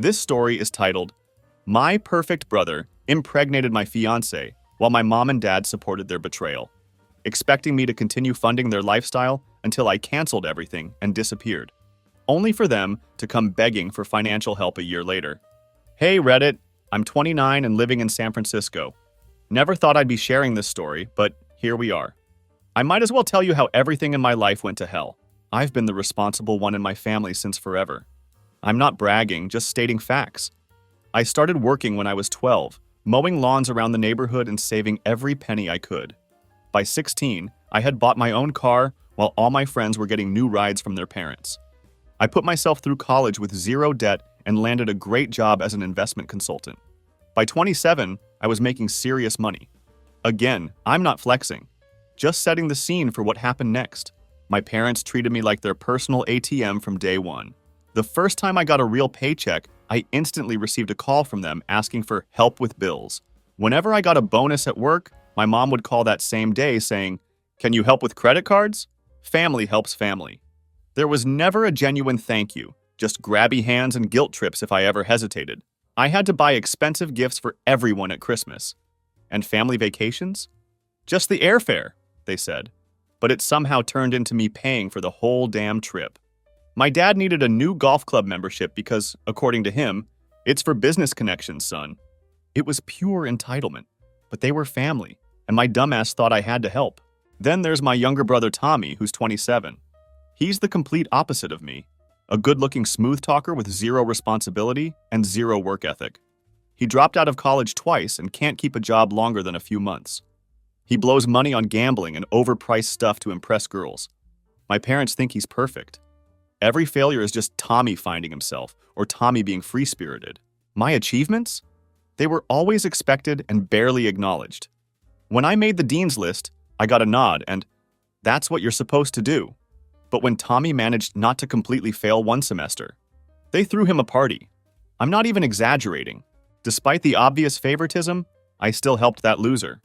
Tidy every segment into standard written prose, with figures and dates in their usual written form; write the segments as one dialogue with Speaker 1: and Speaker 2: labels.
Speaker 1: This story is titled, My Perfect Brother Impregnated My Fiancée While My Mom and Dad Supported Their Betrayal, expecting me to continue funding their lifestyle until I canceled everything and disappeared, only for them to come begging for financial help a year later. Hey Reddit, I'm 29 and living in San Francisco. Never thought I'd be sharing this story, but here we are. I might as well tell you how everything in my life went to hell. I've been the responsible one in my family since forever. I'm not bragging, just stating facts. I started working when I was 12, mowing lawns around the neighborhood and saving every penny I could. By 16, I had bought my own car while all my friends were getting new rides from their parents. I put myself through college with zero debt and landed a great job as an investment consultant. By 27, I was making serious money. Again, I'm not flexing, just setting the scene for what happened next. My parents treated me like their personal ATM from day one. The first time I got a real paycheck, I instantly received a call from them asking for help with bills. Whenever I got a bonus at work, my mom would call that same day saying, "Can you help with credit cards?" Family helps family. There was never a genuine thank you, just grabby hands and guilt trips if I ever hesitated. I had to buy expensive gifts for everyone at Christmas. And family vacations? Just the airfare, they said. But it somehow turned into me paying for the whole damn trip. My dad needed a new golf club membership because, according to him, it's for business connections, son. It was pure entitlement, but they were family, and my dumbass thought I had to help. Then there's my younger brother Tommy, who's 27. He's the complete opposite of me. A good-looking smooth talker with zero responsibility and zero work ethic. He dropped out of college twice and can't keep a job longer than a few months. He blows money on gambling and overpriced stuff to impress girls. My parents think he's perfect. Every failure is just Tommy finding himself or Tommy being free-spirited. My achievements? They were always expected and barely acknowledged. When I made the dean's list, I got a nod and, that's what you're supposed to do. But when Tommy managed not to completely fail one semester, they threw him a party. I'm not even exaggerating. Despite the obvious favoritism, I still helped that loser.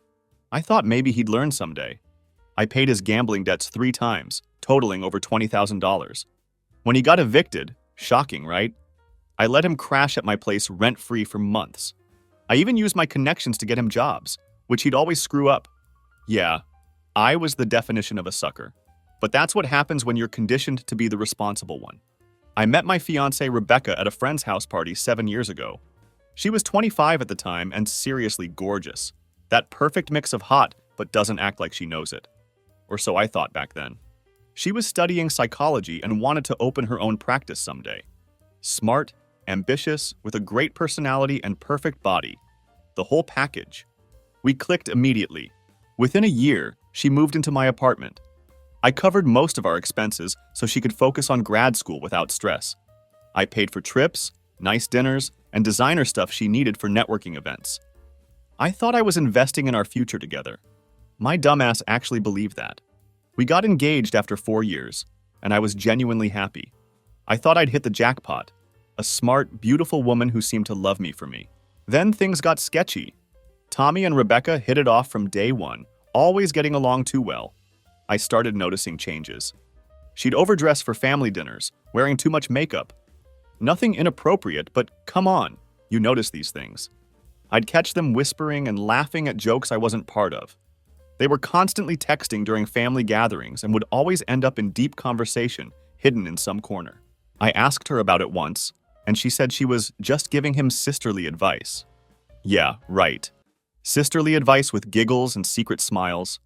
Speaker 1: I thought maybe he'd learn someday. I paid his gambling debts 3 times, totaling over $20,000. When he got evicted, shocking, right? I let him crash at my place rent-free for months. I even used my connections to get him jobs, which he'd always screw up. Yeah, I was the definition of a sucker. But that's what happens when you're conditioned to be the responsible one. I met my fiancée Rebecca at a friend's house party 7 years ago. She was 25 at the time and seriously gorgeous. That perfect mix of hot, but doesn't act like she knows it. Or so I thought back then. She was studying psychology and wanted to open her own practice someday. Smart, ambitious, with a great personality and perfect body. The whole package. We clicked immediately. Within a year, she moved into my apartment. I covered most of our expenses so she could focus on grad school without stress. I paid for trips, nice dinners, and designer stuff she needed for networking events. I thought I was investing in our future together. My dumbass actually believed that. We got engaged after 4 years, and I was genuinely happy. I thought I'd hit the jackpot. A smart, beautiful woman who seemed to love me for me. Then things got sketchy. Tommy and Rebecca hit it off from day one, always getting along too well. I started noticing changes. She'd overdress for family dinners, wearing too much makeup. Nothing inappropriate, but come on, you notice these things. I'd catch them whispering and laughing at jokes I wasn't part of. They were constantly texting during family gatherings and would always end up in deep conversation, hidden in some corner. I asked her about it once, and she said she was just giving him sisterly advice. Yeah, right. Sisterly advice with giggles and secret smiles.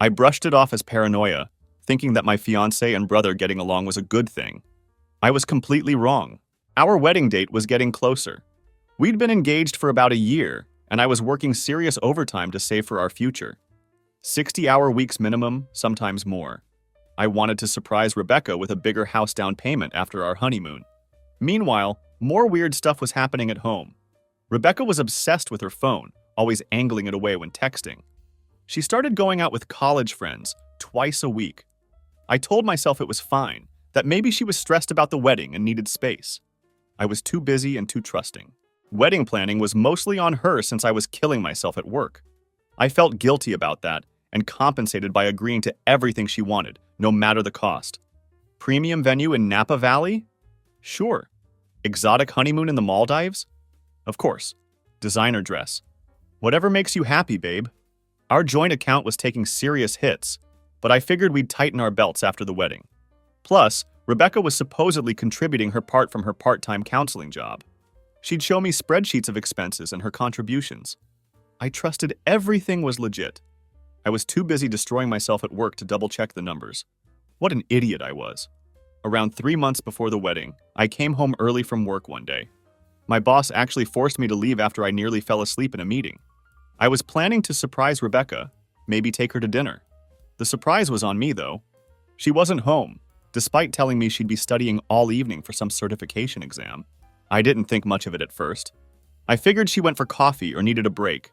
Speaker 1: I brushed it off as paranoia, thinking that my fiancé and brother getting along was a good thing. I was completely wrong. Our wedding date was getting closer. We'd been engaged for about a year, and I was working serious overtime to save for our future. 60-hour weeks minimum, sometimes more. I wanted to surprise Rebecca with a bigger house down payment after our honeymoon. Meanwhile, more weird stuff was happening at home. Rebecca was obsessed with her phone, always angling it away when texting. She started going out with college friends twice a week. I told myself it was fine, that maybe she was stressed about the wedding and needed space. I was too busy and too trusting. Wedding planning was mostly on her since I was killing myself at work. I felt guilty about that and compensated by agreeing to everything she wanted, no matter the cost. Premium venue in Napa Valley? Sure. Exotic honeymoon in the Maldives? Of course. Designer dress. Whatever makes you happy, babe. Our joint account was taking serious hits, but I figured we'd tighten our belts after the wedding. Plus, Rebecca was supposedly contributing her part from her part-time counseling job. She'd show me spreadsheets of expenses and her contributions. I trusted everything was legit. I was too busy destroying myself at work to double-check the numbers. What an idiot I was. Around 3 months before the wedding, I came home early from work one day. My boss actually forced me to leave after I nearly fell asleep in a meeting. I was planning to surprise Rebecca, maybe take her to dinner. The surprise was on me, though. She wasn't home, despite telling me she'd be studying all evening for some certification exam. I didn't think much of it at first. I figured she went for coffee or needed a break.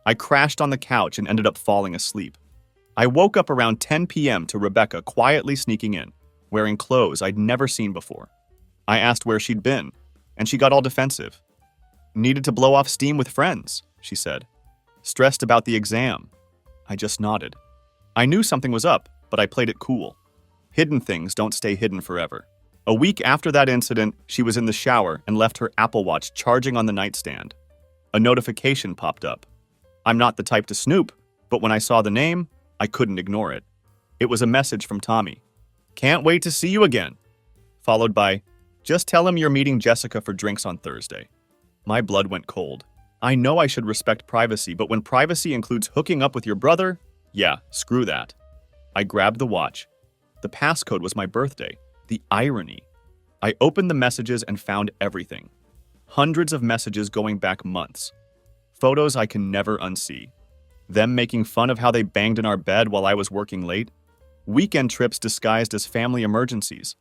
Speaker 1: I crashed on the couch and ended up falling asleep. I woke up around 10 p.m. to Rebecca quietly sneaking in, wearing clothes I'd never seen before. I asked where she'd been, and she got all defensive. Needed to blow off steam with friends, she said. Stressed about the exam. I just nodded. I knew something was up, but I played it cool. Hidden things don't stay hidden forever. A week after that incident, she was in the shower and left her Apple Watch charging on the nightstand. A notification popped up. I'm not the type to snoop, but when I saw the name, I couldn't ignore it. It was a message from Tommy. Can't wait to see you again. Followed by, just tell him you're meeting Jessica for drinks on Thursday. My blood went cold. I know I should respect privacy, but when privacy includes hooking up with your brother, yeah, screw that. I grabbed the watch. The passcode was my birthday. The irony. I opened the messages and found everything. Hundreds of messages going back months. Photos I can never unsee. Them making fun of how they banged in our bed while I was working late. Weekend trips disguised as family emergencies.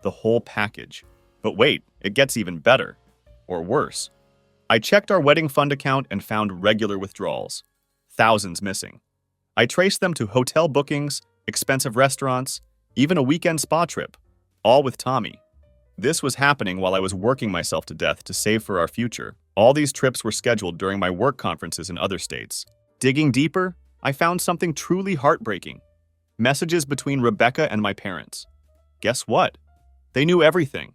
Speaker 1: The whole package. But wait, it gets even better. Or worse. I checked our wedding fund account and found regular withdrawals. Thousands missing. I traced them to hotel bookings, expensive restaurants, even a weekend spa trip. All with Tommy. This was happening while I was working myself to death to save for our future. All these trips were scheduled during my work conferences in other states. Digging deeper, I found something truly heartbreaking. Messages between Rebecca and my parents. Guess what? They knew everything.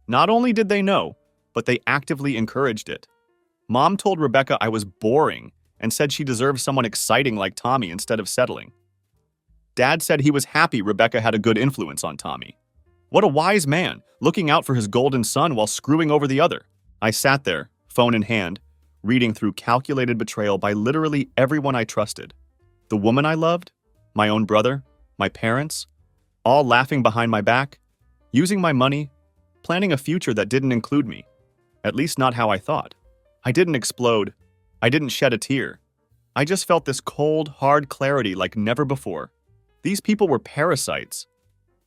Speaker 1: Not only did they know, but they actively encouraged it. Mom told Rebecca I was boring and said she deserved someone exciting like Tommy instead of settling. Dad said he was happy Rebecca had a good influence on Tommy. What a wise man, looking out for his golden son while screwing over the other. I sat there, phone in hand, reading through calculated betrayal by literally everyone I trusted. The woman I loved, my own brother, my parents, all laughing behind my back, using my money, planning a future that didn't include me. At least not how I thought. I didn't explode. I didn't shed a tear. I just felt this cold, hard clarity like never before. These people were parasites.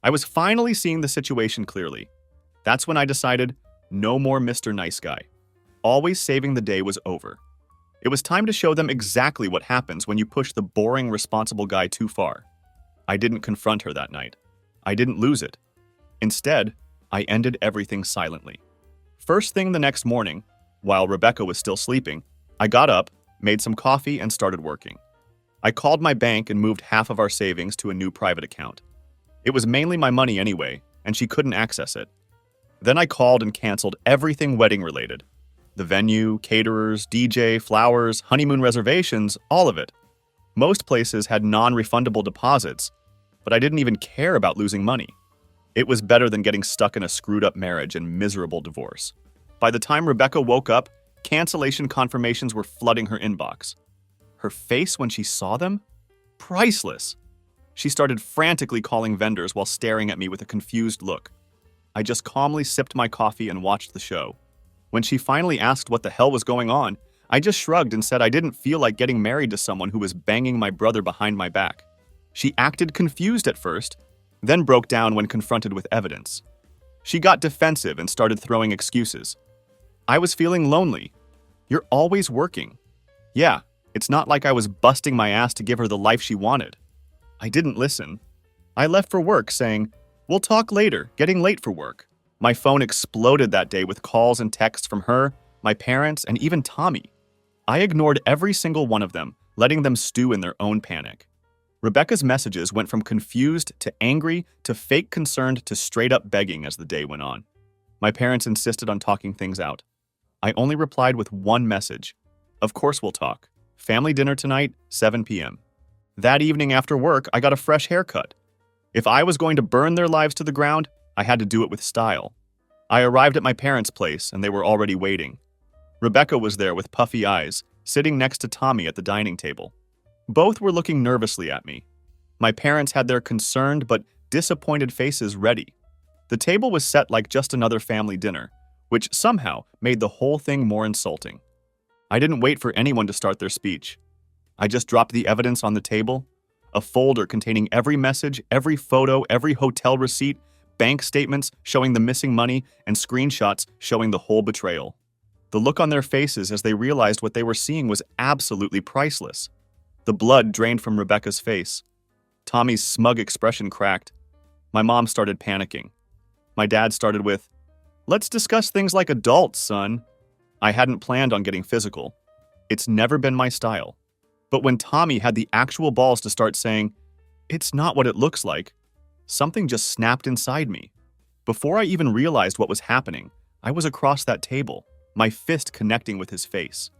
Speaker 1: I was finally seeing the situation clearly. That's when I decided, no more Mr. Nice Guy. Always saving the day was over. It was time to show them exactly what happens when you push the boring, responsible guy too far. I didn't confront her that night. I didn't lose it. Instead, I ended everything silently. First thing the next morning, while Rebecca was still sleeping, I got up, made some coffee, and started working. I called my bank and moved half of our savings to a new private account. It was mainly my money anyway, and she couldn't access it. Then I called and canceled everything wedding-related. The venue, caterers, DJ, flowers, honeymoon reservations, all of it. Most places had non-refundable deposits, but I didn't even care about losing money. It was better than getting stuck in a screwed-up marriage and miserable divorce. By the time Rebecca woke up, cancellation confirmations were flooding her inbox. Her face when she saw them? Priceless! She started frantically calling vendors while staring at me with a confused look. I just calmly sipped my coffee and watched the show. When she finally asked what the hell was going on, I just shrugged and said I didn't feel like getting married to someone who was banging my brother behind my back. She acted confused at first, then broke down when confronted with evidence. She got defensive and started throwing excuses. I was feeling lonely. You're always working. Yeah, it's not like I was busting my ass to give her the life she wanted. I didn't listen. I left for work saying, we'll talk later, getting late for work. My phone exploded that day with calls and texts from her, my parents, and even Tommy. I ignored every single one of them, letting them stew in their own panic. Rebecca's messages went from confused to angry to fake concerned to straight up begging as the day went on. My parents insisted on talking things out. I only replied with one message. Of course we'll talk. Family dinner tonight, 7 p.m. That evening after work, I got a fresh haircut. If I was going to burn their lives to the ground, I had to do it with style. I arrived at my parents' place, and they were already waiting. Rebecca was there with puffy eyes, sitting next to Tommy at the dining table. Both were looking nervously at me. My parents had their concerned but disappointed faces ready. The table was set like just another family dinner, which somehow made the whole thing more insulting. I didn't wait for anyone to start their speech. I just dropped the evidence on the table, a folder containing every message, every photo, every hotel receipt, bank statements showing the missing money, and screenshots showing the whole betrayal. The look on their faces as they realized what they were seeing was absolutely priceless. The blood drained from Rebecca's face. Tommy's smug expression cracked. My mom started panicking. My dad started with, "Let's discuss things like adults, son." I hadn't planned on getting physical. It's never been my style. But when Tommy had the actual balls to start saying, "It's not what it looks like," something just snapped inside me. Before I even realized what was happening, I was across that table, my fist connecting with his face.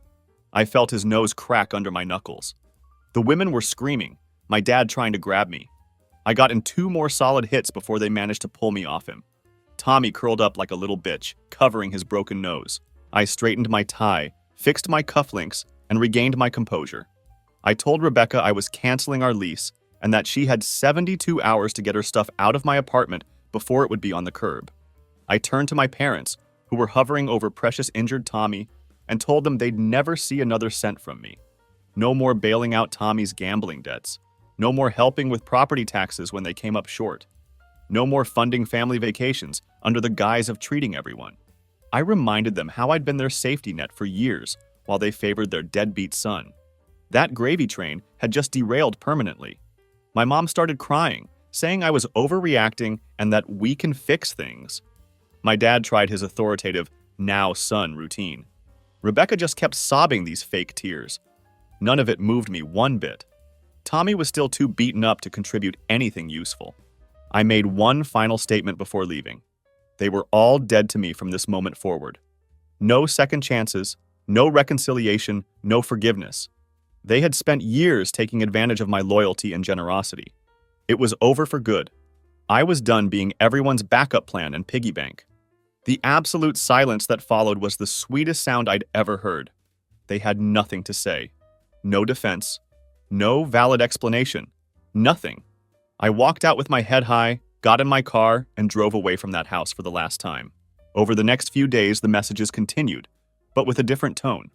Speaker 1: I felt his nose crack under my knuckles. The women were screaming, my dad trying to grab me. I got in 2 more solid hits before they managed to pull me off him. Tommy curled up like a little bitch, covering his broken nose. I straightened my tie, fixed my cufflinks, and regained my composure. I told Rebecca I was canceling our lease and that she had 72 hours to get her stuff out of my apartment before it would be on the curb. I turned to my parents, who were hovering over precious injured Tommy, and told them they'd never see another cent from me. No more bailing out Tommy's gambling debts. No more helping with property taxes when they came up short. No more funding family vacations under the guise of treating everyone. I reminded them how I'd been their safety net for years while they favored their deadbeat son. That gravy train had just derailed permanently. My mom started crying, saying I was overreacting and that we can fix things. My dad tried his authoritative, "now son" routine. Rebecca just kept sobbing these fake tears. None of it moved me one bit. Tommy was still too beaten up to contribute anything useful. I made one final statement before leaving. They were all dead to me from this moment forward. No second chances, no reconciliation, no forgiveness. They had spent years taking advantage of my loyalty and generosity. It was over for good. I was done being everyone's backup plan and piggy bank. The absolute silence that followed was the sweetest sound I'd ever heard. They had nothing to say. No defense. No valid explanation. Nothing. I walked out with my head high, got in my car, and drove away from that house for the last time. Over the next few days, the messages continued, but with a different tone.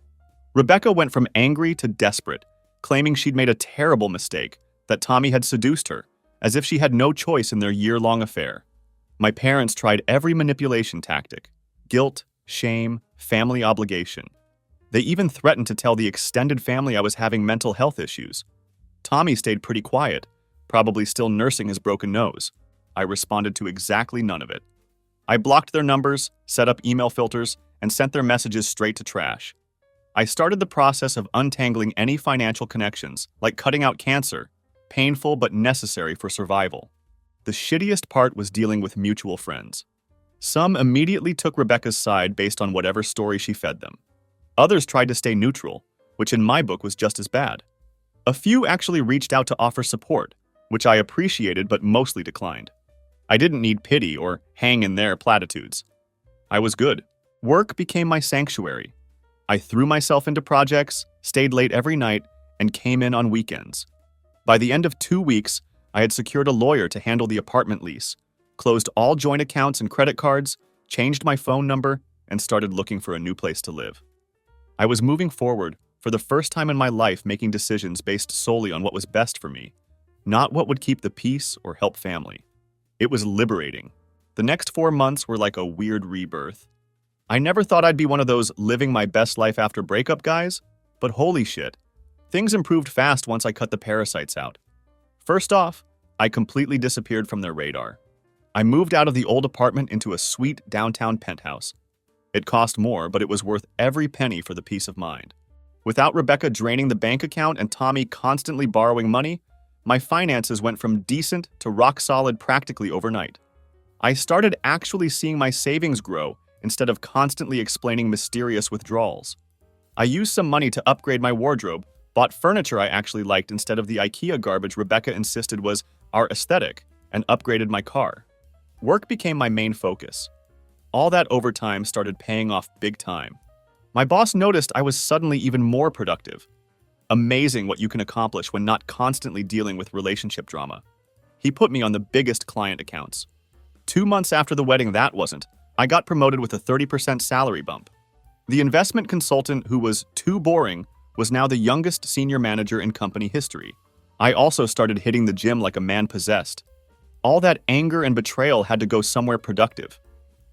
Speaker 1: Rebecca went from angry to desperate, claiming she'd made a terrible mistake, that Tommy had seduced her, as if she had no choice in their year-long affair. My parents tried every manipulation tactic: guilt, shame, family obligation. They even threatened to tell the extended family I was having mental health issues. Tommy stayed pretty quiet, probably still nursing his broken nose. I responded to exactly none of it. I blocked their numbers, set up email filters, and sent their messages straight to trash. I started the process of untangling any financial connections, like cutting out cancer, painful but necessary for survival. The shittiest part was dealing with mutual friends. Some immediately took Rebecca's side based on whatever story she fed them. Others tried to stay neutral, which in my book was just as bad. A few actually reached out to offer support, which I appreciated but mostly declined. I didn't need pity or hang in there platitudes. I was good. Work became my sanctuary. I threw myself into projects, stayed late every night, and came in on weekends. By the end of 2 weeks, I had secured a lawyer to handle the apartment lease, closed all joint accounts and credit cards, changed my phone number, and started looking for a new place to live. I was moving forward, for the first time in my life making decisions based solely on what was best for me, not what would keep the peace or help family. It was liberating. The next 4 months were like a weird rebirth. I never thought I'd be one of those living my best life after breakup guys, but holy shit, things improved fast once I cut the parasites out. First off, I completely disappeared from their radar. I moved out of the old apartment into a sweet downtown penthouse. It cost more, but it was worth every penny for the peace of mind. Without Rebecca draining the bank account and Tommy constantly borrowing money, my finances went from decent to rock solid practically overnight. I started actually seeing my savings grow instead of constantly explaining mysterious withdrawals. I used some money to upgrade my wardrobe, bought furniture I actually liked instead of the IKEA garbage Rebecca insisted was our aesthetic, and upgraded my car. Work became my main focus. All that overtime started paying off big time. My boss noticed I was suddenly even more productive. Amazing what you can accomplish when not constantly dealing with relationship drama. He put me on the biggest client accounts. 2 months after the wedding I got promoted with a 30% salary bump. The investment consultant who was too boring was now the youngest senior manager in company history. I also started hitting the gym like a man possessed. All that anger and betrayal had to go somewhere productive.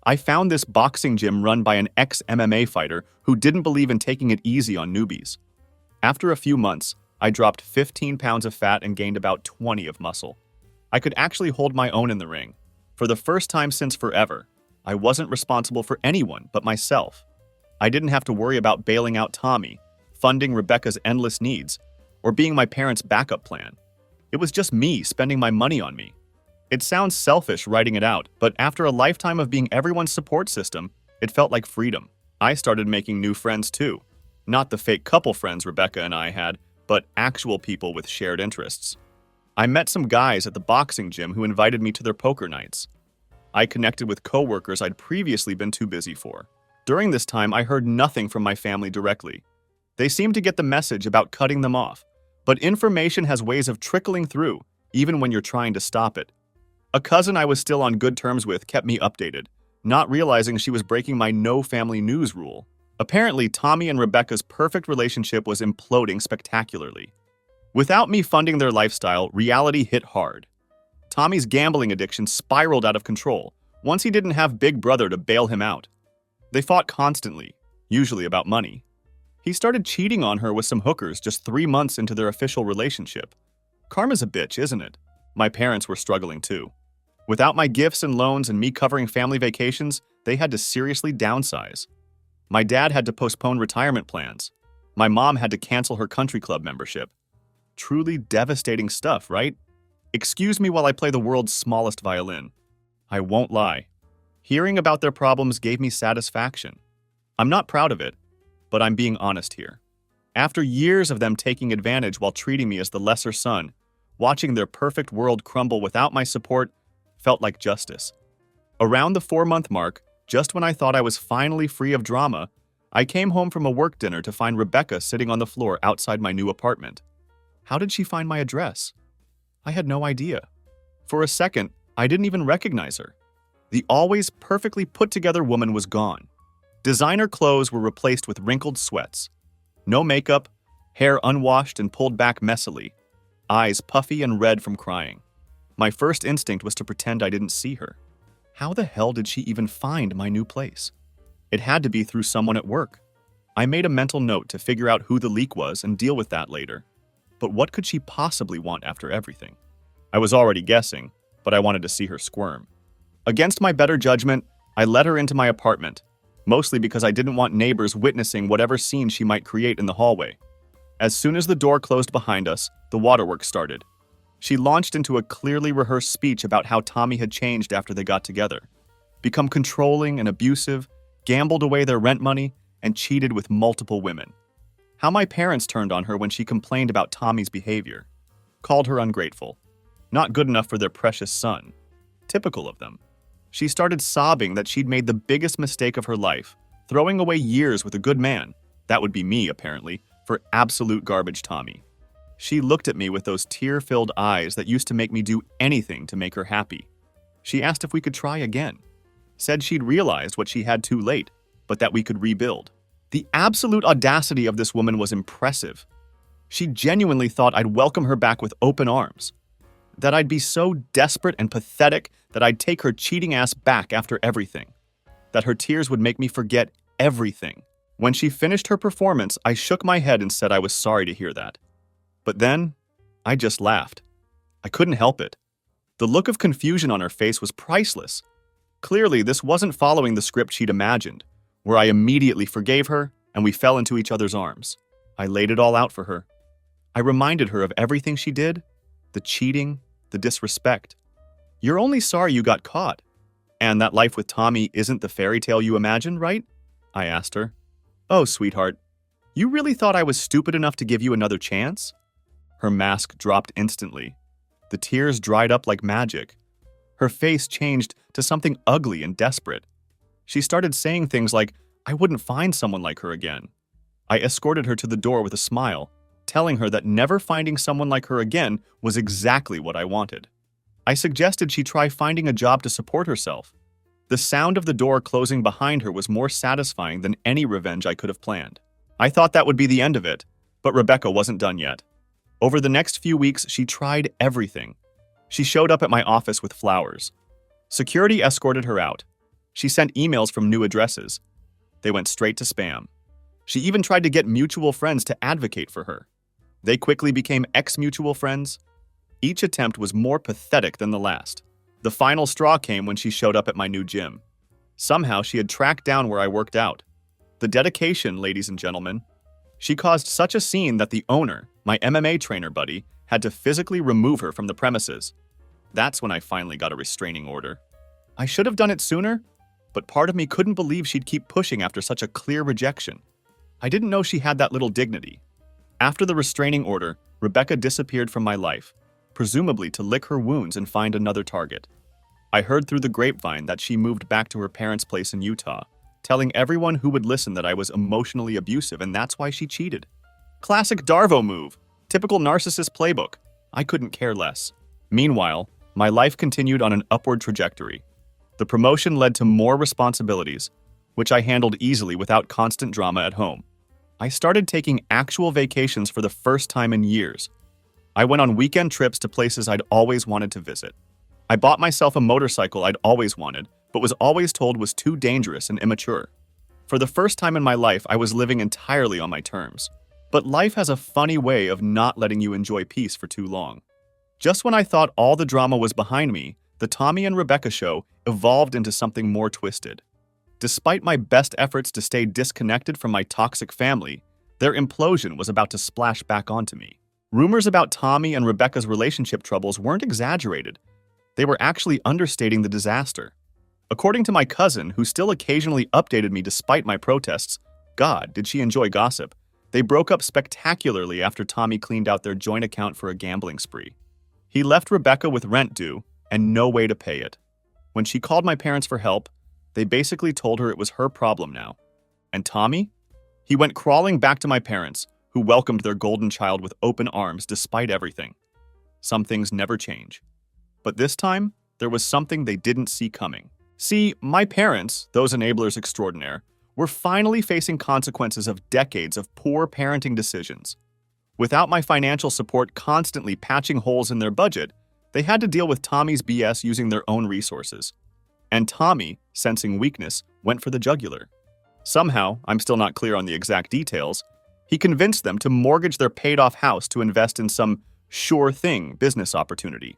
Speaker 1: I found this boxing gym run by an ex-MMA fighter who didn't believe in taking it easy on newbies. After a few months, I dropped 15 pounds of fat and gained about 20 of muscle. I could actually hold my own in the ring. For the first time since forever, I wasn't responsible for anyone but myself. I didn't have to worry about bailing out Tommy, funding Rebecca's endless needs, or being my parents' backup plan. It was just me spending my money on me. It sounds selfish writing it out, but after a lifetime of being everyone's support system, it felt like freedom. I started making new friends too. Not the fake couple friends Rebecca and I had, but actual people with shared interests. I met some guys at the boxing gym who invited me to their poker nights. I connected with coworkers I'd previously been too busy for. During this time, I heard nothing from my family directly. They seemed to get the message about cutting them off, but information has ways of trickling through, even when you're trying to stop it. A cousin I was still on good terms with kept me updated, not realizing she was breaking my no family news rule. Apparently, Tommy and Rebecca's perfect relationship was imploding spectacularly. Without me funding their lifestyle, reality hit hard. Tommy's gambling addiction spiraled out of control once he didn't have Big Brother to bail him out. They fought constantly, usually about money. He started cheating on her with some hookers just 3 months into their official relationship. Karma's a bitch, isn't it? My parents were struggling too. Without my gifts and loans and me covering family vacations, they had to seriously downsize. My dad had to postpone retirement plans. My mom had to cancel her country club membership. Truly devastating stuff, right? Excuse me while I play the world's smallest violin. I won't lie. Hearing about their problems gave me satisfaction. I'm not proud of it, but I'm being honest here. After years of them taking advantage while treating me as the lesser son, watching their perfect world crumble without my support felt like justice. Around the 4-month mark, just when I thought I was finally free of drama, I came home from a work dinner to find Rebecca sitting on the floor outside my new apartment. How did she find my address? I had no idea. For a second, I didn't even recognize her. The always perfectly put-together woman was gone. Designer clothes were replaced with wrinkled sweats. No makeup, hair unwashed and pulled back messily, eyes puffy and red from crying. My first instinct was to pretend I didn't see her. How the hell did she even find my new place? It had to be through someone at work. I made a mental note to figure out who the leak was and deal with that later. But what could she possibly want after everything? I was already guessing, but I wanted to see her squirm. Against my better judgment, I let her into my apartment, mostly because I didn't want neighbors witnessing whatever scene she might create in the hallway. As soon as the door closed behind us, the waterworks started. She launched into a clearly rehearsed speech about how Tommy had changed after they got together, become controlling and abusive, gambled away their rent money, and cheated with multiple women. How my parents turned on her when she complained about Tommy's behavior, called her ungrateful, not good enough for their precious son. Typical of them. She started sobbing that she'd made the biggest mistake of her life, throwing away years with a good man, that would be me apparently, for absolute garbage Tommy. She looked at me with those tear-filled eyes that used to make me do anything to make her happy. She asked if we could try again. Said she'd realized what she had too late, but that we could rebuild. The absolute audacity of this woman was impressive. She genuinely thought I'd welcome her back with open arms. That I'd be so desperate and pathetic that I'd take her cheating ass back after everything. That her tears would make me forget everything. When she finished her performance, I shook my head and said I was sorry to hear that. But then, I just laughed. I couldn't help it. The look of confusion on her face was priceless. Clearly, this wasn't following the script she'd imagined, where I immediately forgave her and we fell into each other's arms. I laid it all out for her. I reminded her of everything she did, the cheating, the disrespect. You're only sorry you got caught. And that life with Tommy isn't the fairy tale you imagined, right? I asked her. Oh, sweetheart, you really thought I was stupid enough to give you another chance? Her mask dropped instantly. The tears dried up like magic. Her face changed to something ugly and desperate. She started saying things like, I wouldn't find someone like her again. I escorted her to the door with a smile, telling her that never finding someone like her again was exactly what I wanted. I suggested she try finding a job to support herself. The sound of the door closing behind her was more satisfying than any revenge I could have planned. I thought that would be the end of it, but Rebecca wasn't done yet. Over the next few weeks, she tried everything. She showed up at my office with flowers. Security escorted her out. She sent emails from new addresses. They went straight to spam. She even tried to get mutual friends to advocate for her. They quickly became ex-mutual friends. Each attempt was more pathetic than the last. The final straw came when she showed up at my new gym. Somehow she had tracked down where I worked out. The dedication, ladies and gentlemen. She caused such a scene that the owner, my MMA trainer buddy, had to physically remove her from the premises. That's when I finally got a restraining order. I should have done it sooner, but part of me couldn't believe she'd keep pushing after such a clear rejection. I didn't know she had that little dignity. After the restraining order, Rebecca disappeared from my life, presumably to lick her wounds and find another target. I heard through the grapevine that she moved back to her parents' place in Utah, telling everyone who would listen that I was emotionally abusive and that's why she cheated. Classic Darvo move. Typical narcissist playbook. I couldn't care less. Meanwhile, my life continued on an upward trajectory. The promotion led to more responsibilities, which I handled easily without constant drama at home. I started taking actual vacations for the first time in years. I went on weekend trips to places I'd always wanted to visit. I bought myself a motorcycle I'd always wanted, but was always told was too dangerous and immature. For the first time in my life, I was living entirely on my terms. But life has a funny way of not letting you enjoy peace for too long. Just when I thought all the drama was behind me, the Tommy and Rebecca show evolved into something more twisted. Despite my best efforts to stay disconnected from my toxic family, their implosion was about to splash back onto me. Rumors about Tommy and Rebecca's relationship troubles weren't exaggerated. They were actually understating the disaster. According to my cousin, who still occasionally updated me despite my protests, God, did she enjoy gossip, they broke up spectacularly after Tommy cleaned out their joint account for a gambling spree. He left Rebecca with rent due and no way to pay it. When she called my parents for help, they basically told her it was her problem now. And Tommy? He went crawling back to my parents, who welcomed their golden child with open arms despite everything. Some things never change. But this time, there was something they didn't see coming. See, my parents, those enablers extraordinaire, were finally facing consequences of decades of poor parenting decisions. Without my financial support constantly patching holes in their budget, they had to deal with Tommy's BS using their own resources. And Tommy, sensing weakness, went for the jugular. Somehow, I'm still not clear on the exact details, he convinced them to mortgage their paid-off house to invest in some sure-thing business opportunity.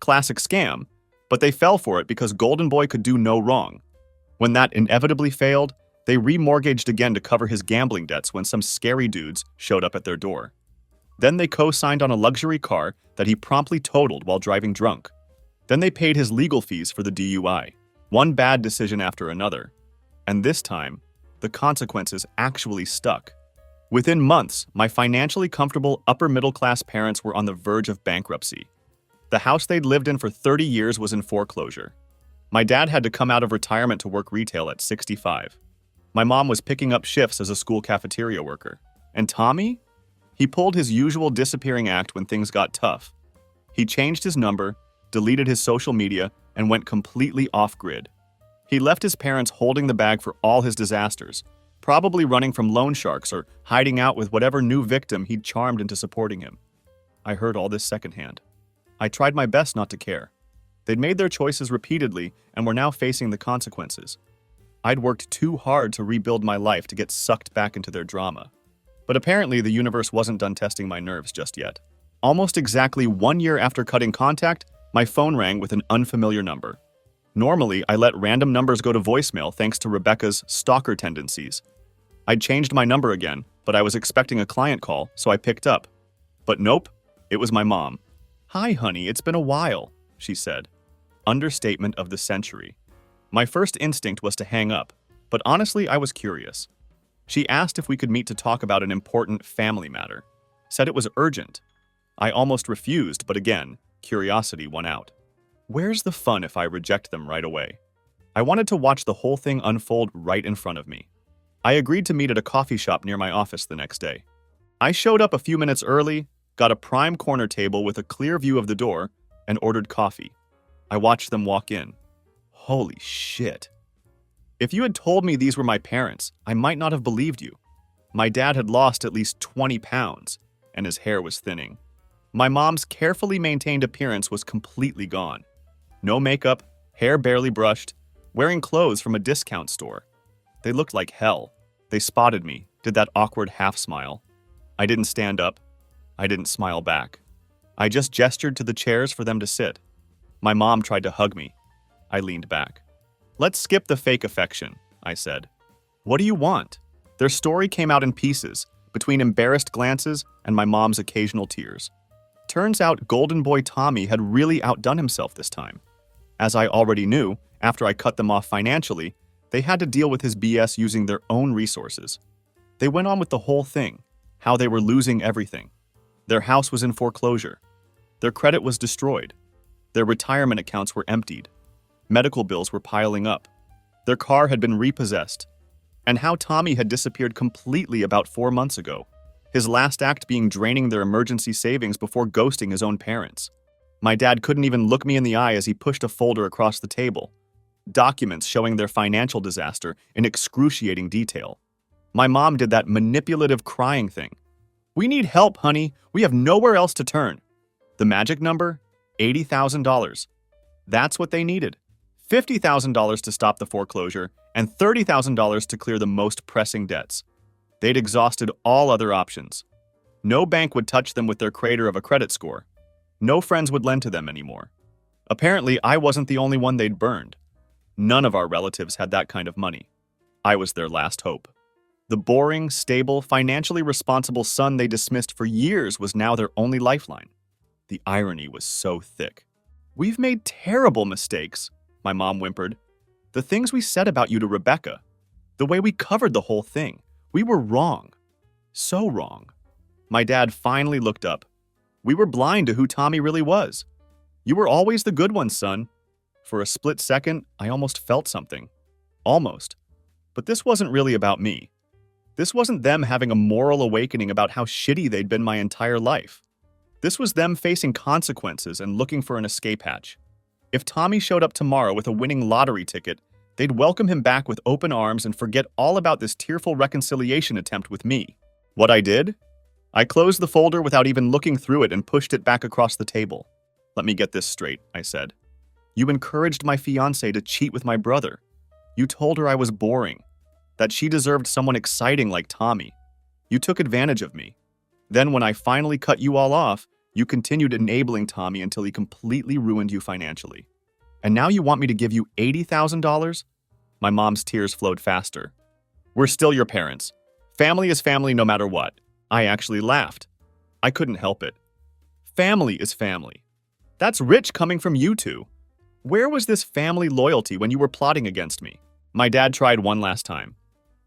Speaker 1: Classic scam, but they fell for it because Golden Boy could do no wrong. When that inevitably failed, they remortgaged again to cover his gambling debts when some scary dudes showed up at their door. Then they co-signed on a luxury car that he promptly totaled while driving drunk. Then they paid his legal fees for the DUI, one bad decision after another. And this time, the consequences actually stuck. Within months, my financially comfortable upper-middle-class parents were on the verge of bankruptcy. The house they'd lived in for 30 years was in foreclosure. My dad had to come out of retirement to work retail at 65. My mom was picking up shifts as a school cafeteria worker. And Tommy? He pulled his usual disappearing act when things got tough. He changed his number, deleted his social media, and went completely off-grid. He left his parents holding the bag for all his disasters, probably running from loan sharks or hiding out with whatever new victim he'd charmed into supporting him. I heard all this secondhand. I tried my best not to care. They'd made their choices repeatedly and were now facing the consequences. I'd worked too hard to rebuild my life to get sucked back into their drama. But apparently the universe wasn't done testing my nerves just yet. Almost exactly 1 year after cutting contact, my phone rang with an unfamiliar number. Normally, I let random numbers go to voicemail thanks to Rebecca's stalker tendencies. I'd changed my number again, but I was expecting a client call, so I picked up. But nope, it was my mom. "Hi, honey, it's been a while," she said. Understatement of the century. My first instinct was to hang up, but honestly, I was curious. She asked if we could meet to talk about an important family matter. Said it was urgent. I almost refused, but again, curiosity won out. Where's the fun if I reject them right away? I wanted to watch the whole thing unfold right in front of me. I agreed to meet at a coffee shop near my office the next day. I showed up a few minutes early, got a prime corner table with a clear view of the door, and ordered coffee. I watched them walk in. Holy shit. If you had told me these were my parents, I might not have believed you. My dad had lost at least 20 pounds, and his hair was thinning. My mom's carefully maintained appearance was completely gone. No makeup, hair barely brushed, wearing clothes from a discount store. They looked like hell. They spotted me, did that awkward half smile. I didn't stand up. I didn't smile back. I just gestured to the chairs for them to sit. My mom tried to hug me. I leaned back. Let's skip the fake affection, I said. What do you want? Their story came out in pieces, between embarrassed glances and my mom's occasional tears. Turns out Golden Boy Tommy had really outdone himself this time. As I already knew, after I cut them off financially, they had to deal with his BS using their own resources. They went on with the whole thing, how they were losing everything. Their house was in foreclosure. Their credit was destroyed. Their retirement accounts were emptied. Medical bills were piling up. Their car had been repossessed. And how Tommy had disappeared completely about 4 months ago. His last act being draining their emergency savings before ghosting his own parents. My dad couldn't even look me in the eye as he pushed a folder across the table. Documents showing their financial disaster in excruciating detail. My mom did that manipulative crying thing. We need help, honey. We have nowhere else to turn. The magic number? $80,000. That's what they needed. $50,000 to stop the foreclosure and $30,000 to clear the most pressing debts. They'd exhausted all other options. No bank would touch them with their crater of a credit score. No friends would lend to them anymore. Apparently, I wasn't the only one they'd burned. None of our relatives had that kind of money. I was their last hope. The boring, stable, financially responsible son they dismissed for years was now their only lifeline. The irony was so thick. We've made terrible mistakes, my mom whimpered. The things we said about you to Rebecca, the way we covered the whole thing, we were wrong. So wrong. My dad finally looked up. We were blind to who Tommy really was. You were always the good one, son. For a split second, I almost felt something. Almost. But this wasn't really about me. This wasn't them having a moral awakening about how shitty they'd been my entire life. This was them facing consequences and looking for an escape hatch. If Tommy showed up tomorrow with a winning lottery ticket, they'd welcome him back with open arms and forget all about this tearful reconciliation attempt with me. What I did? I closed the folder without even looking through it and pushed it back across the table. Let me get this straight, I said. You encouraged my fiancée to cheat with my brother. You told her I was boring, that she deserved someone exciting like Tommy. You took advantage of me. Then when I finally cut you all off, you continued enabling Tommy until he completely ruined you financially. And now you want me to give you $80,000? My mom's tears flowed faster. We're still your parents. Family is family no matter what. I actually laughed. I couldn't help it. Family is family. That's rich coming from you two. Where was this family loyalty when you were plotting against me? My dad tried one last time.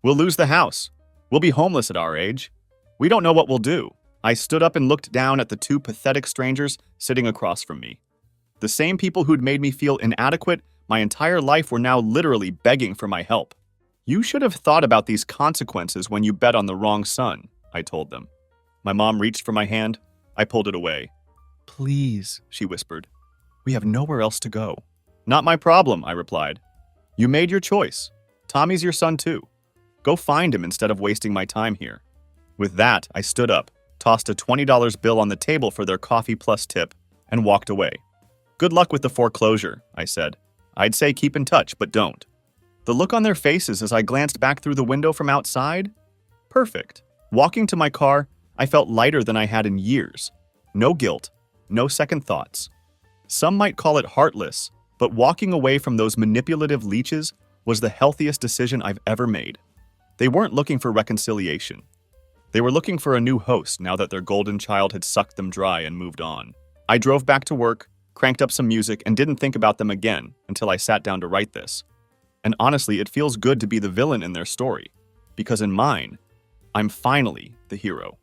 Speaker 1: We'll lose the house. We'll be homeless at our age. We don't know what we'll do. I stood up and looked down at the two pathetic strangers sitting across from me. The same people who'd made me feel inadequate my entire life were now literally begging for my help. You should have thought about these consequences when you bet on the wrong son, I told them. My mom reached for my hand. I pulled it away. Please, she whispered. We have nowhere else to go. Not my problem, I replied. You made your choice. Tommy's your son too. Go find him instead of wasting my time here. With that, I stood up, tossed a $20 bill on the table for their coffee plus tip, and walked away. Good luck with the foreclosure, I said. I'd say keep in touch, but don't. The look on their faces as I glanced back through the window from outside? Perfect. Walking to my car, I felt lighter than I had in years. No guilt, no second thoughts. Some might call it heartless, but walking away from those manipulative leeches was the healthiest decision I've ever made. They weren't looking for reconciliation. They were looking for a new host now that their golden child had sucked them dry and moved on. I drove back to work, cranked up some music, and didn't think about them again until I sat down to write this. And honestly, it feels good to be the villain in their story, because in mine, I'm finally the hero.